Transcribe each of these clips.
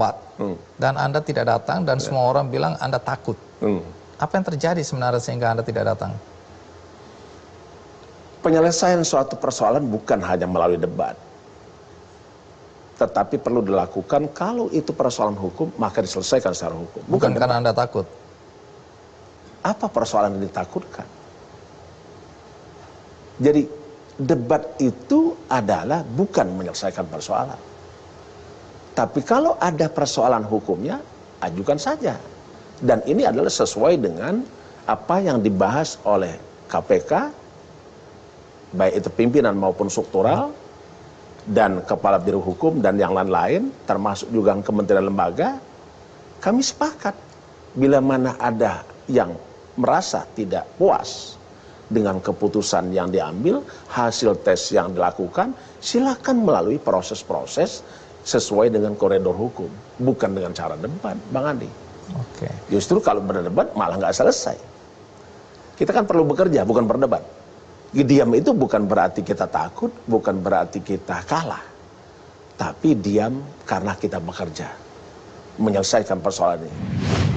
debat dan Anda tidak datang dan semua orang bilang Anda takut. Apa yang terjadi sebenarnya sehingga Anda tidak datang? Penyelesaian suatu persoalan bukan hanya melalui debat, tetapi perlu dilakukan kalau itu persoalan hukum, maka diselesaikan secara hukum. Bukan karena Anda takut. Apa persoalan yang ditakutkan? Jadi debat itu adalah bukan menyelesaikan persoalan. Tapi kalau ada persoalan hukumnya, ajukan saja. Dan ini adalah sesuai dengan apa yang dibahas oleh KPK, baik itu pimpinan maupun struktural, dan Kepala Biro Hukum dan yang lain-lain, termasuk juga kementerian lembaga. Kami sepakat, bila mana ada yang merasa tidak puas dengan keputusan yang diambil, hasil tes yang dilakukan, silakan melalui proses-proses sesuai dengan koridor hukum, bukan dengan cara debat, Bang Andi. Justru kalau berdebat malah nggak selesai. Kita kan perlu bekerja, bukan berdebat. Diam itu bukan berarti kita takut, bukan berarti kita kalah. Tapi diam karena kita bekerja, menyelesaikan persoalan ini.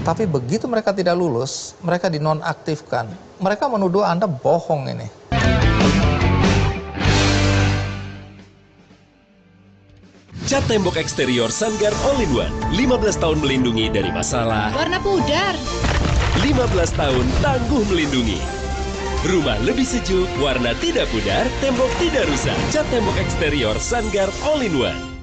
Tapi begitu mereka tidak lulus, mereka dinonaktifkan. Mereka menuduh Anda bohong ini. Cat tembok eksterior Sunguard All-in-One. 15 tahun melindungi dari masalah. Warna pudar. 15 tahun tangguh melindungi. Rumah lebih sejuk, warna tidak pudar, tembok tidak rusak. Cat tembok eksterior Sunguard All-in-One.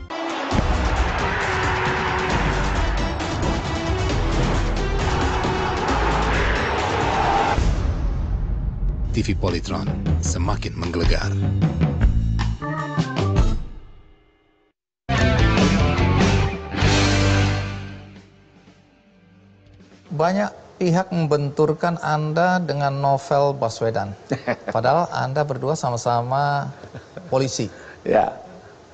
TV Polytron semakin menggelegar. Banyak pihak membenturkan Anda dengan Novel Baswedan. Padahal Anda berdua sama-sama polisi. Ya.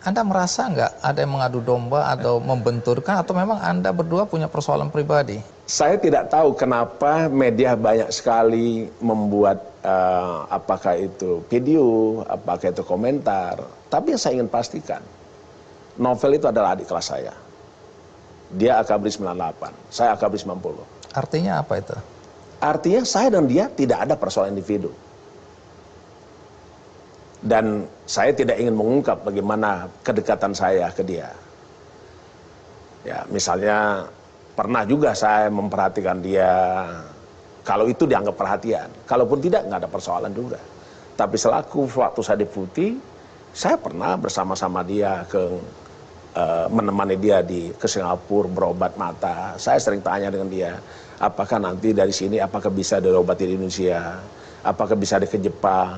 Anda merasa nggak ada yang mengadu domba atau membenturkan, atau memang Anda berdua punya persoalan pribadi? Saya tidak tahu kenapa media banyak sekali membuat apakah itu video, apakah itu komentar. Tapi yang saya ingin pastikan, Novel itu adalah adik kelas saya. Dia AKABRI 98, saya AKABRI 90. Artinya apa itu? Artinya saya dan dia tidak ada persoalan individu. Dan saya tidak ingin mengungkap bagaimana kedekatan saya ke dia. Ya, misalnya pernah juga saya memperhatikan dia, kalau itu dianggap perhatian. Kalaupun tidak, nggak ada persoalan juga. Tapi selaku waktu saya di Putih, saya pernah bersama-sama dia menemani dia ke Singapura berobat mata. Saya sering tanya dengan dia, apakah nanti dari sini, apakah bisa diobati di Indonesia, apakah bisa ke Jepang.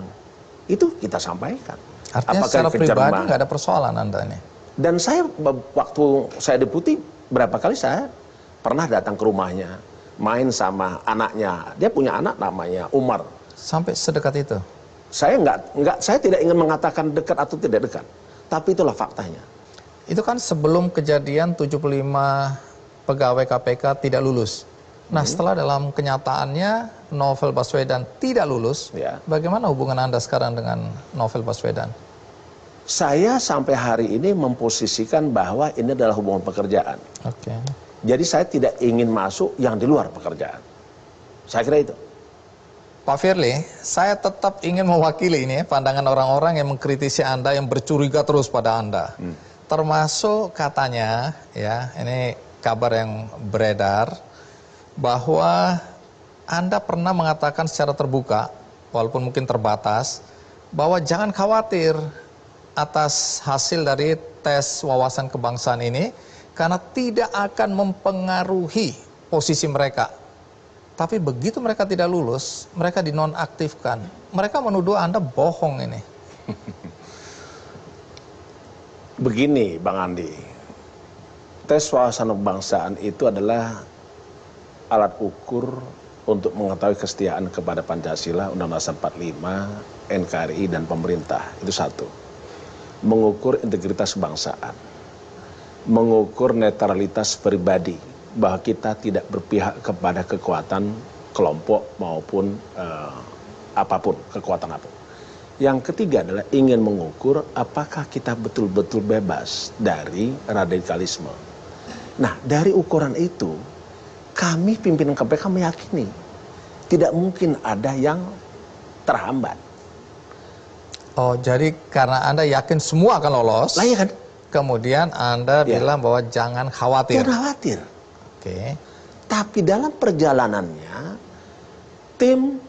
Itu kita sampaikan. Artinya apakah secara pribadi nggak ada persoalan Anda ini? Dan saya waktu saya di Putih, berapa kali saya pernah datang ke rumahnya, main sama anaknya. Dia punya anak namanya Umar. Sampai sedekat itu? Saya saya tidak ingin mengatakan dekat atau tidak dekat. Tapi itulah faktanya. Itu kan sebelum kejadian 75 pegawai KPK tidak lulus. Nah, setelah dalam kenyataannya Novel Baswedan tidak lulus, bagaimana hubungan Anda sekarang dengan Novel Baswedan? Saya sampai hari ini memposisikan bahwa ini adalah hubungan pekerjaan. Jadi saya tidak ingin masuk yang di luar pekerjaan. Saya kira itu. Pak Firly, saya tetap ingin mewakili ini pandangan orang-orang yang mengkritisi Anda, yang bercuriga terus pada Anda. Termasuk katanya, ya, ini kabar yang beredar, bahwa Anda pernah mengatakan secara terbuka, walaupun mungkin terbatas, bahwa jangan khawatir atas hasil dari tes wawasan kebangsaan ini, karena tidak akan mempengaruhi posisi mereka. Tapi begitu mereka tidak lulus, mereka dinonaktifkan. Mereka menuduh Anda bohong ini. Begini Bang Andi, tes wawasan kebangsaan itu adalah alat ukur untuk mengetahui kesetiaan kepada Pancasila, Undang-Undang 45, NKRI, dan pemerintah. Itu satu. Mengukur integritas kebangsaan. Mengukur netralitas pribadi, bahwa kita tidak berpihak kepada kekuatan kelompok maupun apapun, kekuatan apapun. Yang ketiga adalah ingin mengukur apakah kita betul-betul bebas dari radikalisme. Nah, dari ukuran itu, kami pimpinan KPK meyakini tidak mungkin ada yang terhambat. Oh, jadi karena Anda yakin semua akan lolos, Lah ya kan? kemudian Anda Ya. bilang bahwa jangan khawatir. Jangan khawatir. Oke. Tapi dalam perjalanannya, tim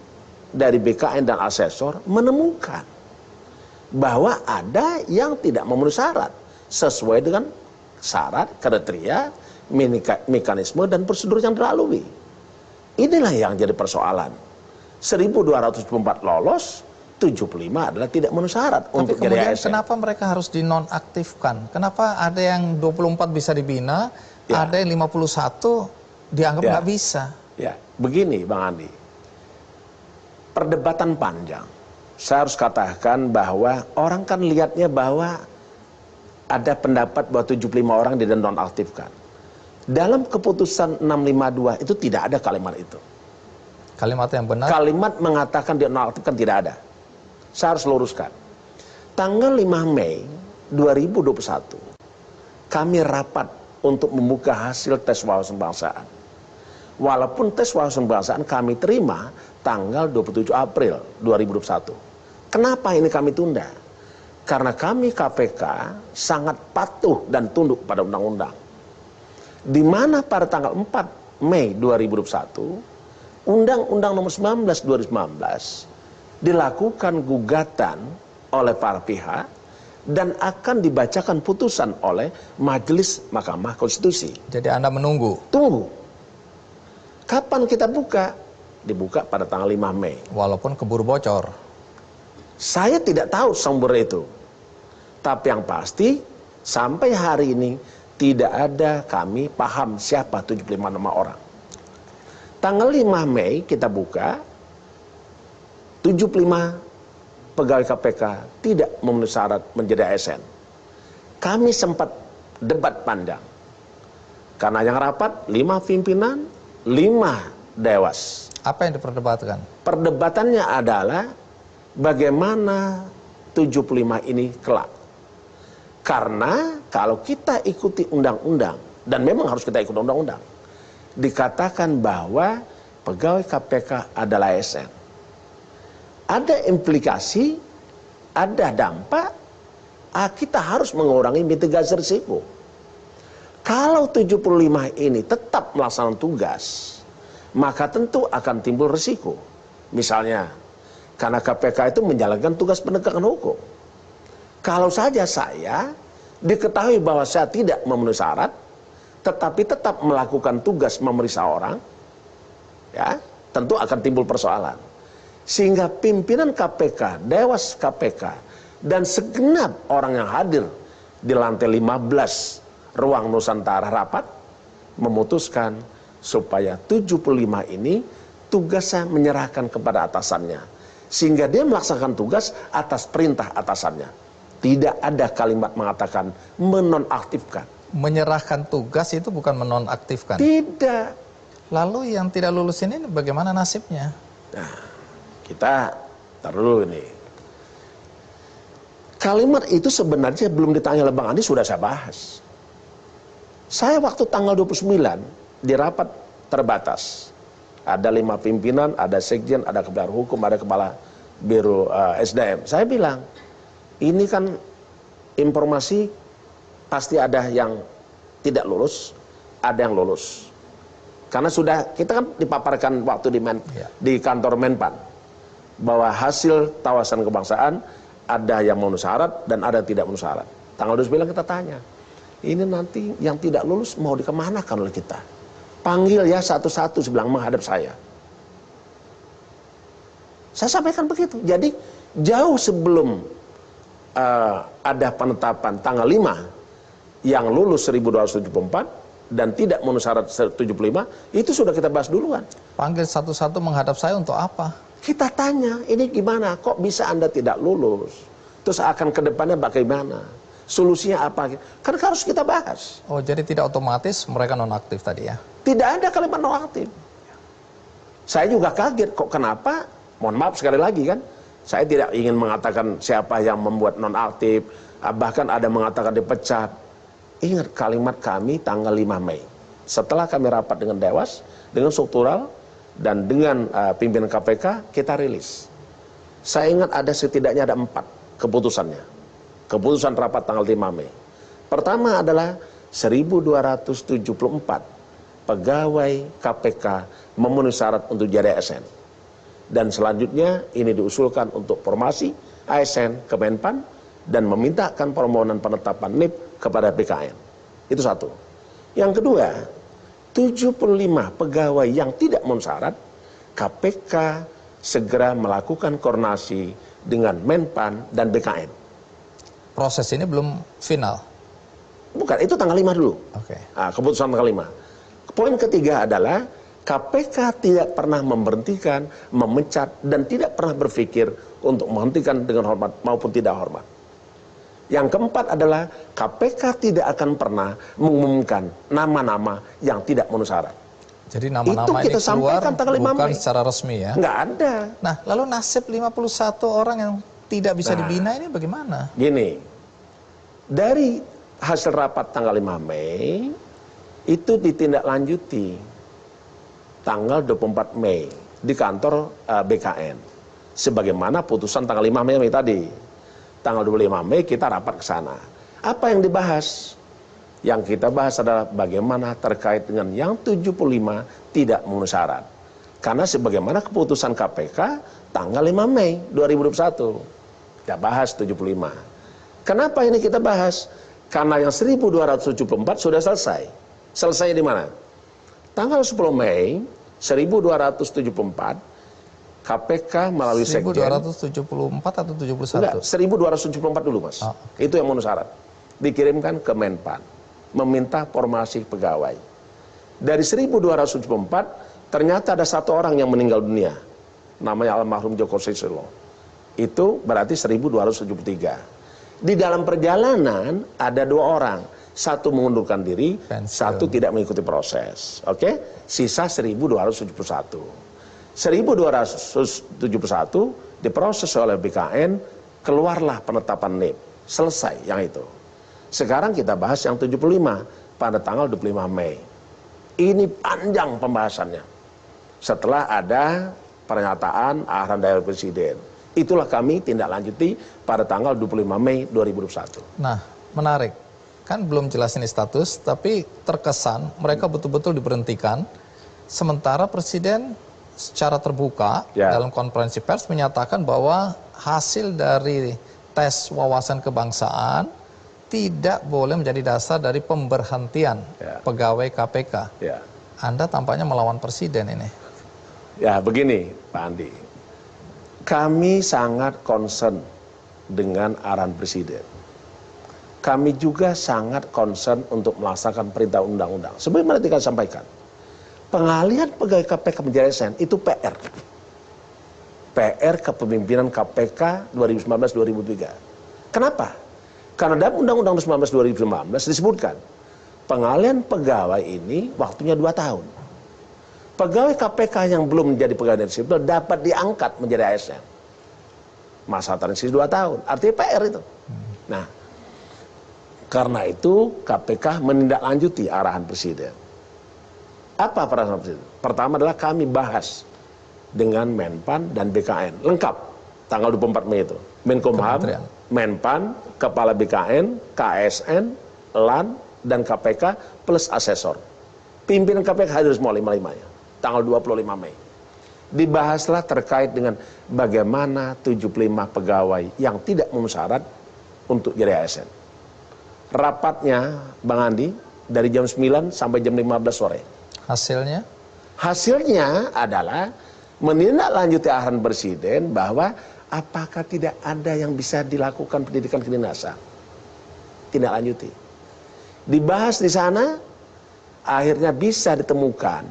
dari BKN dan asesor menemukan bahwa ada yang tidak memenuhi syarat sesuai dengan syarat, kriteria, mekanisme dan prosedur yang dilalui. Inilah yang jadi persoalan. 1.204 lolos, 75 adalah tidak memenuhi syarat Tapi untuk jadi kemudian ASN. kenapa mereka harus dinonaktifkan? Kenapa ada yang 24 bisa dibina, Ya. ada yang 51 dianggap Ya. nggak bisa? Ya, begini Bang Andi. Perdebatan panjang. Saya harus katakan bahwa orang kan lihatnya bahwa ada pendapat bahwa 75 orang dinonaktifkan. Dalam keputusan 652 itu tidak ada kalimat itu. Kalimat yang benar. Kalimat mengatakan dinonaktifkan tidak ada. Saya harus luruskan. Tanggal 5 Mei 2021, kami rapat untuk membuka hasil tes wawasan kebangsaan. Walaupun tes wawasan kebangsaan kami terima tanggal 27 April 2021. Kenapa ini kami tunda? Karena kami KPK sangat patuh dan tunduk pada undang-undang. Di mana pada tanggal 4 Mei 2021, Undang-Undang Nomor 19 2019 dilakukan gugatan oleh para pihak dan akan dibacakan putusan oleh Majelis Mahkamah Konstitusi. Jadi Anda menunggu. Tunggu. Kapan kita buka? Dibuka pada tanggal 5 Mei. Walaupun keburu bocor. Saya tidak tahu sumber itu. Tapi yang pasti sampai hari ini tidak ada kami paham siapa 75 nama orang. Tanggal 5 Mei kita buka, 75 pegawai KPK tidak memenuhi syarat menjadi ASN. Kami sempat debat panjang. Karena yang rapat 5 pimpinan, 5 dewas. Apa yang diperdebatkan? Perdebatannya adalah bagaimana 75 ini kelak. Karena kalau kita ikuti undang-undang, dan memang harus kita ikut undang-undang, dikatakan bahwa pegawai KPK adalah ASN. Ada implikasi, ada dampak, kita harus mengurangi mitigasi risiko. Kalau 75 ini tetap melaksanakan tugas, maka tentu akan timbul risiko. Misalnya, karena KPK itu menjalankan tugas penegakan hukum. Kalau saja saya diketahui bahwa saya tidak memenuhi syarat, tetapi tetap melakukan tugas memeriksa orang, ya, tentu akan timbul persoalan. Sehingga pimpinan KPK, Dewas KPK, dan segenap orang yang hadir di lantai 15 ruang Nusantara rapat, memutuskan supaya 75 ini tugasnya menyerahkan kepada atasannya. Sehingga dia melaksanakan tugas atas perintah atasannya. Tidak ada kalimat mengatakan menonaktifkan. Menyerahkan tugas itu bukan menonaktifkan. Tidak. Lalu yang tidak lulus ini bagaimana nasibnya? Nah, kita taruh dulu ini. Kalimat itu sebenarnya belum ditanya oleh Bang Andi, sudah saya bahas. Saya waktu tanggal 29 di rapat terbatas. Ada 5 pimpinan, ada sekjen, ada kepala hukum, ada kepala biro SDM. Saya bilang, ini kan informasi pasti ada yang tidak lulus, ada yang lulus. Karena sudah, kita kan dipaparkan waktu di kantor Menpan, bahwa hasil tawasan kebangsaan ada yang memenuhi syarat dan ada yang tidak memenuhi syarat. Tanggal 29 kita tanya, ini nanti yang tidak lulus mau dikemanakan oleh kita? Panggil ya satu-satu, sebelah menghadap saya. Saya sampaikan begitu. Jadi jauh sebelum ada penetapan tanggal 5 yang lulus 1274 dan tidak memenuhi syarat 75, itu sudah kita bahas duluan. Panggil satu-satu menghadap saya untuk apa? Kita tanya, ini gimana? Kok bisa Anda tidak lulus? Terus akan ke depannya bagaimana? Solusinya apa? Kan harus kita bahas. Oh, jadi tidak otomatis mereka nonaktif tadi ya? Tidak ada kalimat nonaktif. Saya juga kaget, kok kenapa? Mohon maaf sekali lagi kan, saya tidak ingin mengatakan siapa yang membuat nonaktif, bahkan ada mengatakan dipecat. Ingat kalimat kami tanggal 5 Mei. Setelah kami rapat dengan Dewas, dengan struktural, dan dengan pimpinan KPK, kita rilis. Saya ingat ada setidaknya ada 4 keputusannya. Keputusan rapat tanggal 5 Mei. Pertama adalah 1.274 pegawai KPK memenuhi syarat untuk jadi ASN. Dan selanjutnya ini diusulkan untuk formasi ASN ke Menpan dan memintakan permohonan penetapan NIP kepada BKN. Itu satu. Yang kedua, 75 pegawai yang tidak memenuhi syarat, KPK segera melakukan koordinasi dengan Menpan dan BKN. Proses ini belum final. Bukan, itu tanggal 5 dulu. Oke. Nah, keputusan tanggal 5. Poin ketiga adalah KPK tidak pernah memberhentikan, memecat, dan tidak pernah berpikir untuk menghentikan dengan hormat maupun tidak hormat. Yang keempat adalah KPK tidak akan pernah mengumumkan nama-nama yang tidak memenuhi syarat. Jadi nama-nama ini kita keluar sampaikan tanggal 5 bukan Mei. secara resmi ya? Nggak ada. Nah, lalu nasib 51 orang yang tidak bisa dibina ini bagaimana? Gini, dari hasil rapat tanggal 5 Mei, itu ditindaklanjuti tanggal 24 Mei di kantor BKN. Sebagaimana putusan tanggal 5 Mei tadi. Tanggal 25 Mei kita rapat ke sana. Apa yang dibahas? Yang kita bahas adalah bagaimana terkait dengan yang 75 tidak memenuhi syarat. Karena sebagaimana keputusan KPK tanggal 5 Mei 2021. Kita bahas 75. Kenapa ini kita bahas? Karena yang 1.274 sudah selesai. Selesai di mana? Tanggal 10 Mei 1.274 KPK melalui Sekjen. 1274 atau 71? Enggak, 1.274 dulu Mas. Oh, Itu yang memenuhi syarat. Dikirimkan ke Menpan. Meminta formasi pegawai. Dari 1.274 ternyata ada 1 orang yang meninggal dunia. Namanya almarhum Joko Susilo. Itu berarti 1.273. Di dalam perjalanan ada 2 orang. 1 mengundurkan diri, pensiun. 1 tidak mengikuti proses. Oke? Sisa 1.271. 1.271 diproses oleh BKN, keluarlah penetapan NIP. Selesai yang itu. Sekarang kita bahas yang 75 pada tanggal 25 Mei. Ini panjang pembahasannya. Setelah ada pernyataan arahan dari Presiden. Itulah kami tindak lanjuti pada tanggal 25 Mei 2021. Nah, menarik. Kan belum jelas ini status, tapi terkesan mereka betul-betul diberhentikan. Sementara Presiden secara terbuka dalam konferensi pers menyatakan bahwa hasil dari tes wawasan kebangsaan tidak boleh menjadi dasar dari pemberhentian pegawai KPK. Anda tampaknya melawan Presiden ini. Ya begini Pak Andi, kami sangat concern dengan arahan Presiden. Kami juga sangat concern untuk melaksanakan perintah undang-undang. Sebagaimana tadi saya sampaikan, pengalihan pegawai KPK menjadi ASN itu PR. PR kepemimpinan KPK 2019-2003. Kenapa? Karena dalam Undang-Undang 19 2019 disebutkan pengalihan pegawai ini waktunya 2 tahun. Pegawai KPK yang belum menjadi pegawai negeri sipil dapat diangkat menjadi ASN. Masa transisi 2 tahun. Artinya PR itu. Nah, karena itu KPK menindaklanjuti arahan Presiden. Apa perasaan Presiden? Pertama adalah kami bahas dengan Menpan dan BKN. Lengkap. Tanggal 24 Mei itu. Menkumham, Menpan, Kepala BKN, KSN, LAN, dan KPK plus asesor. Pimpinan KPK hadir semua 5-5-nya. Tanggal 25 Mei. Dibahaslah terkait dengan bagaimana 75 pegawai yang tidak memenuhi syarat untuk jadi ASN. Rapatnya, Bang Andi, dari jam 9 sampai jam 15 sore. Hasilnya? Hasilnya adalah menindaklanjuti arahan Presiden bahwa apakah tidak ada yang bisa dilakukan pendidikan kedinasan. Tindak lanjuti. Dibahas di sana, akhirnya bisa ditemukan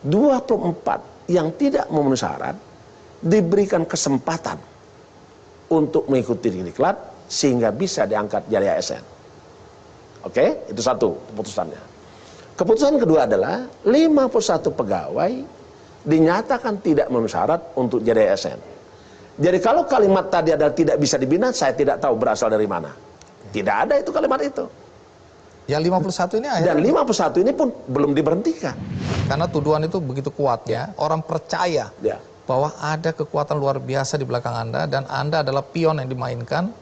24 yang tidak memenuhi syarat diberikan kesempatan untuk mengikuti diklat sehingga bisa diangkat jadi ASN. Oke, itu satu keputusannya. Keputusan kedua adalah 51 pegawai dinyatakan tidak memenuhi syarat untuk jadi ASN. Jadi kalau kalimat tadi adalah tidak bisa dibina, saya tidak tahu berasal dari mana. Tidak ada itu kalimat itu. Ya 51 ini Dan 51 ini pun belum diberhentikan. karena tuduhan itu begitu kuat ya. Orang percaya Ya. bahwa ada kekuatan luar biasa di belakang Anda dan Anda adalah pion yang dimainkan.